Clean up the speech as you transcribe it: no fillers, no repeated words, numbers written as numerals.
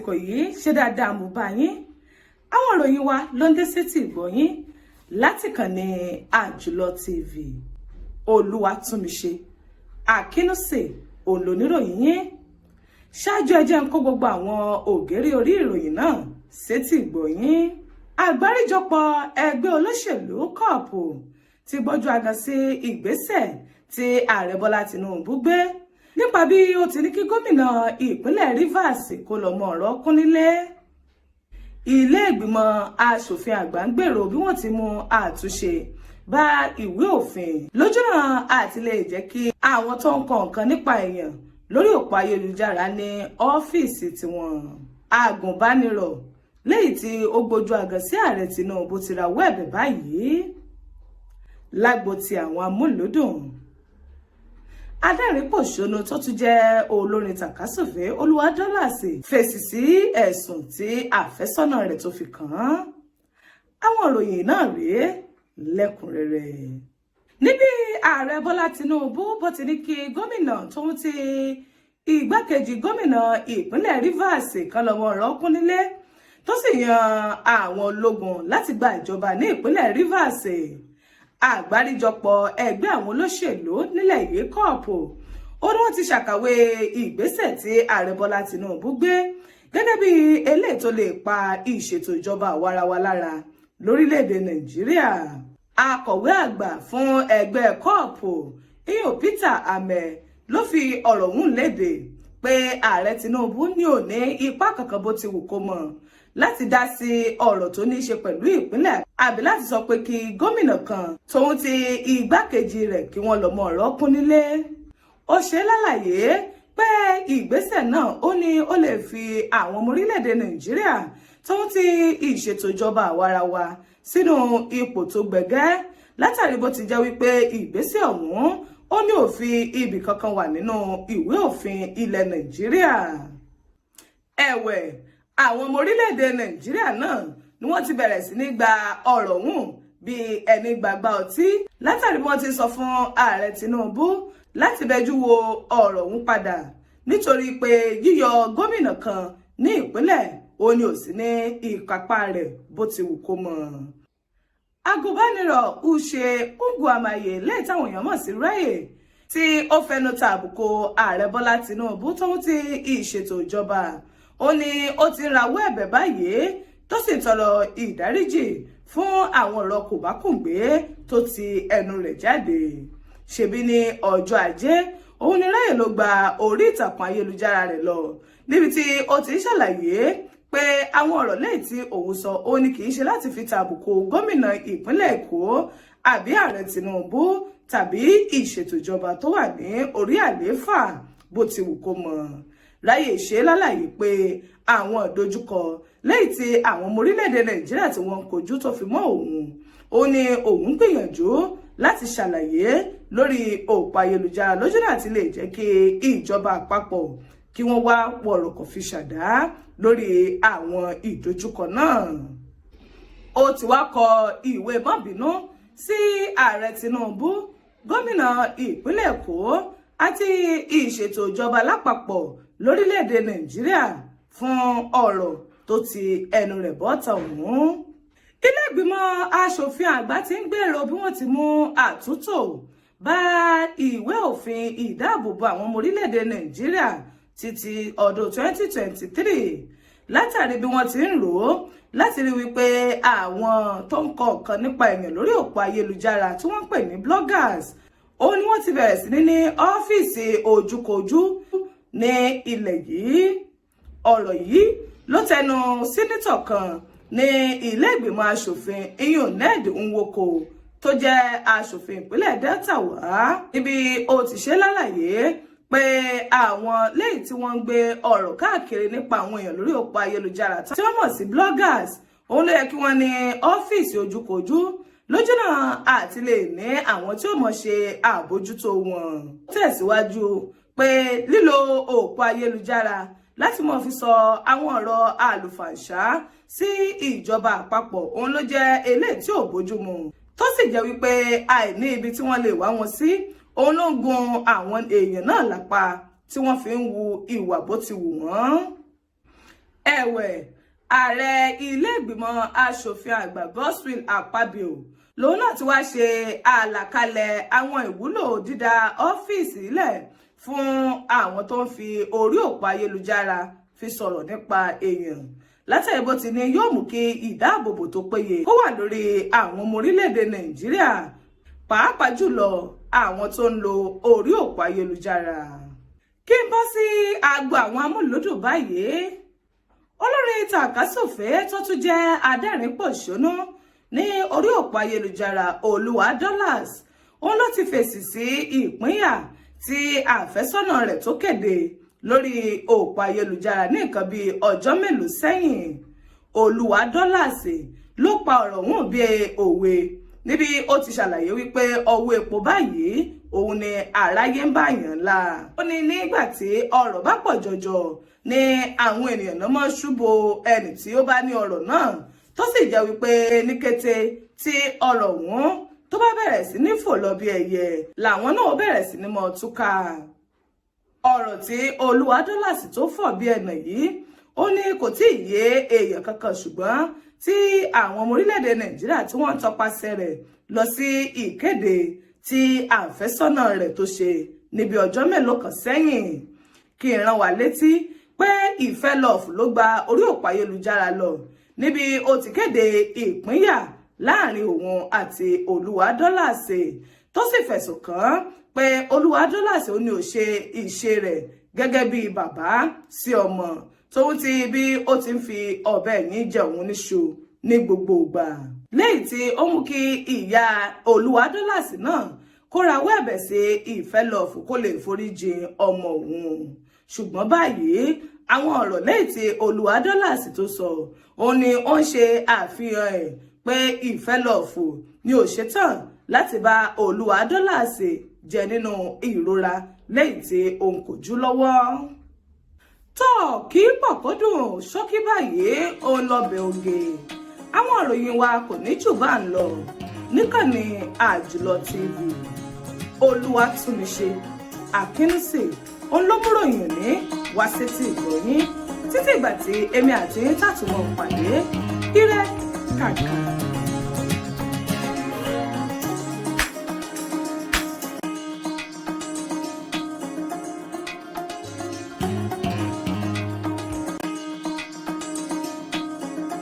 àsìkò yìí ṣe dáadáa mo bá yín. Àwọn ìròyìn wa ló ń dé sétí ìgbọ́ yín láti kànnì Àjùlọ TV. Olúwatúnmiṣe Akínúsè olóníròyìn yín. Ṣáájú ẹ jẹ́ n kó gbogbo àwọn ògèrè orí ìròyìn náà sétí ìgbọ́ yín. Àgbáríjọpọ̀ ẹgbẹ́ olóṣèlú kọ́ọ̀pù ti gbójú agan sí ìgbésẹ̀ tí ààrẹ Bọ́lá Tinubu gbé nípa bí ó ti ní kí gómìnà ìpínlẹ̀ Rivers kó lọ mọ ọ̀rọ̀ kún nílé. Ilé ìgbìmọ̀ aṣòfin àgbà ń gbèrò bí wọ́n ti mú àtúnṣe bá ìwé òfin lójúnà àti lè jẹ́ kí àwọn tó ń kọ nǹkan nípa èèyàn lórí òpó ayélujára ní ọ́fíìsì tiwọn. Agùnbánirọ̀ lẹ́yìn tí ó gbójú agan sí ààrẹ Tinubu ti rawọ́ ẹ̀bẹ̀ báyìí. Lágbo ti àwọn amúlùúdùn, adẹ́rìn-pòṣónú tó tún jẹ́ olórin tàkásùfé Olúwadọ́làsì fèsì sí ẹ̀sùn tí àfẹ́sọ́nà rẹ̀ tó fi kàn án. Àwọn ìròyìn náà rèé lẹ́kùnrẹ́rẹ́. Níbi ààrẹ Bọ́lá Tinubu bó ti ní kí gómìnà tó ń ti igbákejì gómìnà ìpínlẹ̀ Rivers kan lọ́mọ ọ̀rọ̀ kún nílé tó sì yan àwọn ológun láti gba ìjọba ní ìpínlẹ̀ Rivers. Àgbáríjọpọ̀ ẹgbẹ́ àwọn olóṣèlú nílẹ̀ yìí kọ́ọ̀pù ó ní wọ́n ti ṣàkàwé ìgbésẹ̀ tí ààrẹ Bọ́lá Tinubu gbé gẹ́gẹ́ bí eléyìí tó lè pa ìṣètò ìjọba àwarawa lára lórílẹ̀‐èdè Nàìjíríà. Akọ̀wé àgbà fún ẹgbẹ́ kọ́ọ̀pù iyùn Peter Ameh ló fi ọ̀rọ̀ ọ̀hún léde pé ààrẹ Tinubu ní ò ní ipá kankan bó ti wù kó mọ̀ láti dá sí ọ̀rọ̀ tó ní í ṣe pẹ̀lú ìpínlẹ̀ àbí láti sọ pé kí gómìnà kan tóun ti igbákejì rẹ̀ kí wọ́n lọ mọ ọ̀rọ̀ kún nílé. Ó ṣe lálàyé pé ìgbésẹ̀ náà ó ní ó lè fi àwọn ọmọ orílẹ̀-èdè Nàìjíríà tóun ti ìṣètò ìjọba àwarawa sínú ipò tó gbẹ̀gẹ́ látàrí bó ti jẹ́ wípé ìgbésẹ̀ ọ̀hún ó ní òfin ibì kankan wà nínú ìwé òfin ilẹ̀ Nàìjíríà. Ẹ̀wẹ̀, àwọn ọmọ orílẹ̀-èdè Nàìjíríà náà ni wọ́n ti bẹ̀rẹ̀ sí ní gba ọ̀rọ̀ ọ̀hún bí ẹni gbàgbà ọtí látàrí bí wọ́n ti sọ fún ààrẹ Tinubu láti bẹjú wo ọ̀rọ̀ ọ̀hún padà nítorí pé yíyọ gómìnà kan ní ìpínlẹ̀ ó ní ò sí ní ìkápá rẹ̀ bó ti wù kó mọ̀. Agùnbánirọ̀ Uche Ugwuamaye lẹ́yìn táwọn èèyàn mọ̀ sí Raye tí ó fẹnu ta àbùkù ààrẹ Bọ́lá Tinubu tóun ti ìṣètò ìjọba ó ní ó ti rawọ́ ẹ̀bẹ̀ báyìí tó sì tọrọ ìdáríjì fún àwọn ọ̀rọ̀ kòbákùngbé tó ti ẹnu rẹ̀ jáde. Ṣebí ní ọjọ́ Ajé òun ni Raye ló gba orí ìtàkùn ayélujára rẹ̀ lọ níbi tí ó ti ṣàlàyé pé àwọn ọ̀rọ̀ lẹ́yìn tí òun sọ ó ní kì í ṣe láti fi tàbùkù gómìnà ìpínlẹ̀ Èkó àbí ààrẹ Tinubu tàbí ìṣètò ìjọba tó wà ní orí àlééfà bó ti wù kó mọ̀. Raye ṣe lálàyé pé àwọn ìdojúkọ lẹ́yìn tí àwọn ọmọ orílẹ̀-èdè Nàìjíríà tí wọ́n ń kojú tó fi mọ́ òun ó ní òun gbìyànjú láti ṣàlàyé lórí òpó ayélujára lójúnà àti lè jẹ́ kí ìjọba àpapọ̀ kí wọ́n wá wọ̀rọ̀kọ̀ fi ṣàdá lórí àwọn ìdojúkọ náà. Ó ti wá kọ ìwé mọ́bìnú sí ààrẹ Tinubu, gómìnà ìpínlẹ̀ Èkó àti ìṣètò ìjọba lápapọ̀ lórílẹ̀-èdè Nàìjíríà fún ọ̀rọ̀ tó ti ẹnu rẹ̀ bọ́ta ọ̀hún. Ilé ìgbìmọ̀ aṣòfin àgbà ti ń gbèrò bí wọ́n ti mú àtúntò bá ìwé òfin ìdáàbòbò àwọn ọmọ orílẹ̀-èdè Nàìjíríà títí ọdún 2023 látàrí bí wọ́n ti ń rò ó láti rí wípé àwọn tó ń kọ nǹkan nípa èèyàn lórí òpó ayélujára tí wọ́n ń pè ní bloggers òun ni wọ́n ti bẹ̀rẹ̀ sí ní ọ́fíìsì ojúkojú ní ilẹ̀ yìí. Ọ̀rọ̀ yìí ló tẹnu sínítọ̀ kan ní ilé ìgbìmọ̀ aṣòfin iyùn Ned Nwoko tó jẹ́ aṣòfin ìpínlẹ̀ Delta wá níbi ó ti ṣe lálàyé pé àwọn lẹ́yìn tí wọ́n ń gbé ọ̀rọ̀ káàkiri nípa àwọn èèyàn lórí òpó ayélujára tí wọ́n mọ̀ sí bloggers òun ló yẹ kí wọ́n ní ọ́fíìsì ojúkojú lójúnà àti lè ní àwọn tí ó mọ̀ ṣe àbójútó wọn. Ó tẹ̀síwájú pé lílo òpó ayélujára láti mọ̀ fi sọ àwọn ọ̀rọ̀ àlùfàǹṣá sí ìjọba àpapọ̀ òun ló jẹ́ eléyìí tí ò bójúmu tó sì jẹ́ wípé àìní ibi tí wọ́n lè wá wọn sí òun ló ń gun àwọn èèyàn náà lápá tí wọ́n fi ń wu ìwà bó ti wù wọ́n. ẹ̀wẹ̀ ààrẹ ilé ìgbìmọ̀ asòfin àgbà Godswill Akpabio lòun náà ti wá ṣe àlàkalẹ̀ àwọn ìwúlò dídá ọ́fíìsì sílẹ̀ fún àwọn tó ń fi orí òpó ayélujára fi sọ̀rọ̀ nípa èèyàn látàrí bó ti ní yóò mú kí ìdáàbòbò tó péye kó wà lórí àwọn ọmọ orílẹ̀-èdè Nàìjíríà pàápàá jùlọ àwọn tó ń lo orí òpó ayélujára. Kí n bọ́ sí agbo àwọn amúlùúdùn báyìí, olórin tàkásùfé tó tún jẹ́ adẹ́rìn-pòṣónú ní orí òpó ayélujára Oluwadolas òun ló ti fèsì sí ìpínyà tí àfẹ́sọ́nà rẹ̀ tó kéde lórí òpó ayélujára ní nǹkan bíi ọjọ́ mélòó sẹ́yìn. Oluwadolas ló pa ọ̀rọ̀ ọ̀hún bí òwe níbi ó ti ṣàlàyé wípé ọwọ́ epo báyìí òun ni àráyé ń báyàn ńlá. Ó ní nígbà tí ọ̀rọ̀ bá pọ̀ jọjọ ní àwọn ènìyàn náà mọ́ ṣùbò ẹni tí ó bá ní ọ̀rọ̀ náà tó sì jẹ́ wípé ní kété tí ọ̀rọ̀ ọ̀hún tó bá bẹ̀rẹ̀ sí ní fò lọ bí ẹyẹ làwọn náà bẹ̀rẹ̀ sí ní mọ́ túká. Ọ̀rọ̀ tí Oluwadolas tó fọ̀ bí ẹnà yìí ó ní kò tí ì yé èèyàn kankan ṣùgbọ́n tí àwọn ọmọ orílẹ̀-èdè Nàìjíríà tí wọ́n ń tọpasẹ̀ rẹ̀ lọ sí ìkéde tí àfẹ́sọ́nà rẹ̀ tó ṣe níbi ọjọ́ mélòó kan sẹ́yìn. Kí n rán wa létí pé ìfẹ́ lọ́ọ̀fù ló gba orí òpó ayélujára lọ níbi ó ti kéde ìpínyà láàrin òun àti Oluwadolas tó sì fẹ̀sùn kàn pé Oluwadolas ó ní ó ṣe ìṣe rẹ̀ gẹ́gẹ́ bí bàbá sí ọmọ tóun ti bí ó ti ń fi ọ̀bẹ yìí jẹ òun níṣu ní gbogbo ìgbà lẹ́yìn tí ó mú kí ìyá Oluwadolas náà kó rawọ́ ẹ̀bẹ̀ sí Ìfẹ́lọ́ọ̀fù kó lè foríjì ọmọ òun. Ṣùgbọ́n báyìí àwọn ọ̀rọ̀ lẹ́yìn tí Oluwadolas tó sọ òun ni ó ń ṣe àfihàn ẹ̀ pé Ìfẹ́lọ́ọ̀fù ni ò ṣetán láti bá Oluwadolas jẹ nínú ìrora lẹ́yìn tí òun kò jú lọ́wọ́. Tó kí pọ̀kọ́dùn ṣókí báyìí òun lọ́bẹ̀ oge. Àwọn ìròyìn wa kò ní jù bá ń lọ níkànnì Àjùlọ TV. Olúwatúnmiṣe Akínsè òun ló múròyìn ní wá sétí ìgbọ̀nyín títí ìgbà tí èmi àti yín tàtúmọ̀ pàdé ire kàkà.